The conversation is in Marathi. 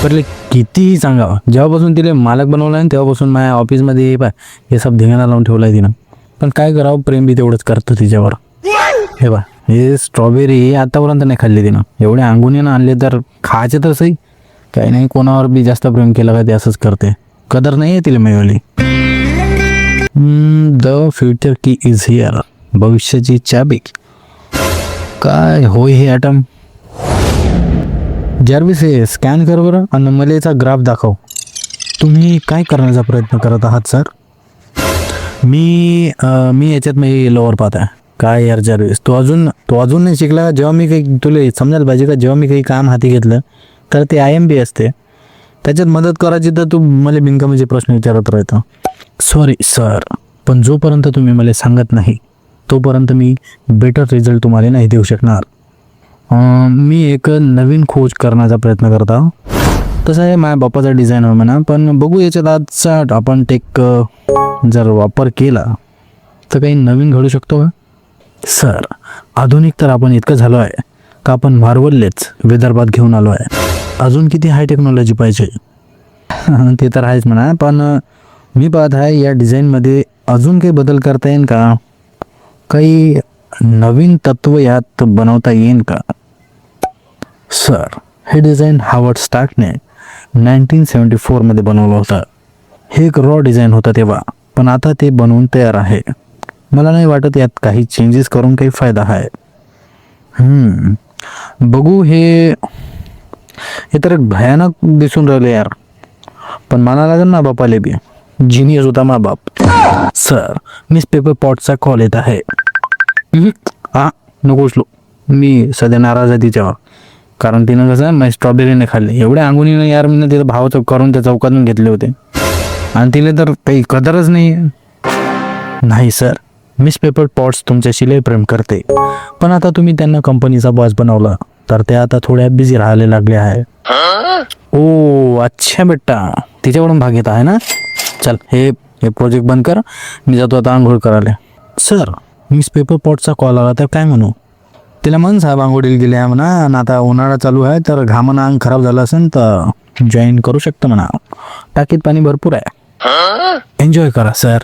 पेपरले कितीही सांगावं, जेव्हापासून तिला मालक बनवलं आहे तेव्हापासून माझ्या ऑफिसमध्ये हे सब धिंगाणा लावून ठेवला आहे तिनं. पण काय करावं, प्रेम बी तेवढंच करतं तिच्यावर. हे बा, हे स्ट्रॉबेरी आतापर्यंत नाही खाल्ली तिनं. एवढे अंगुनीनं आणले तर खायचे तर सही. काही नाही, कोणावर बी जास्त प्रेम केलं का ते असंच करते. कदर नाही आहे तिला मिळवली. द फ्युचर की इज हिअर. भविष्याची चाबी. काय होय हे ॲटम. जर्विस, हे स्कॅन कर बरं आणि मला याचा ग्राफ दाखव. तुम्ही काय करण्याचा प्रयत्न करत आहात सर? मी याच्यात मी लोअर पाहत आहे. काय यार जर्विस, तू अजून नाही शिकला. जेव्हा मी काही तुला समजायला पाहिजे का, जेव्हा मी काही काम हाती घेतलं तर ते IMP असते, त्याच्यात मदत करायची, तर तू मला बिनकामाचे प्रश्न विचारत राहतो. सॉरी सर, पण जोपर्यंत तुम्ही मला सांगत नाही तोपर्यंत मी बेटर रिझल्ट तुम्हाला नाही देऊ शकणार. मी एक नवीन खोज करण्याचा प्रयत्न करत आहो. तसं आहे, माझ्या बाप्पाचा डिझायनर म्हणा, पण बघू याच्यात आजचा आपण टेक जर वापर केला तर काही नवीन घडू शकतो का? सर, आधुनिक तर आपण इतकं झालो आहे का आपण मार्वललेच विदर्भात घेऊन आलो आहे. अजून किती हाय टेक्नॉलॉजी पाहिजे? ते तर आहेच म्हणा, पण मी पाहत आहे या डिझाईनमध्ये अजून काही बदल करता येईल का? काही नवीन तत्व यात बनवता येईल का? सर, हे डिझाईन हार्वर्ड स्टार्कने 1974 मध्ये बनवलं होतं. हे एक रॉ डिझाईन होतं तेव्हा, पण आता ते बनवून तयार आहे. मला नाही वाटत यात काही चेंजेस करून काही फायदा आहे. बघू, हे तर एक भयानक दिसून राहिलं यार. पण माना लागेल ना बापाले बी, जिनियस होता मा बाप. सर, मिस पेपर पॉटचा कॉल येत आहे. नको उचलू, मी सध्या नाराज आहे तिच्यावर. कारण तिनं कसं माझी स्ट्रॉबेरीने खाल्ली. एवढ्या अंगुनीनं यार, मी तिथं भावाचं करून त्या चौकातून घेतले होते आणि तिला तर काही कदरच नाही. नाही सर, मिस पेपर पॉट्स तुमच्याशी लय प्रेम करते, पण आता तुम्ही त्यांना कंपनीचा बॉस बनवलं तर ते आता थोड्या बिझी राहायला लागले आहे. ओ अच्छा बेटा, तिच्याकडून भाग घेत आहे ना. चल, हे प्रोजेक्ट बंद कर, मी जातो आता आंघोळ करायला. सर, मिस पेपर पॉटचा कॉल आला तर काय म्हणू? तिला मन साहेब आंघोळीला गेले आहे म्हणा, आणि आता उन्हाळा चालू आहे तर घामानं अंग खराब झालं असेल तर जॉईन करू शकतं म्हणा. टाकीत पाणी भरपूर आहे, एन्जॉय करा सर.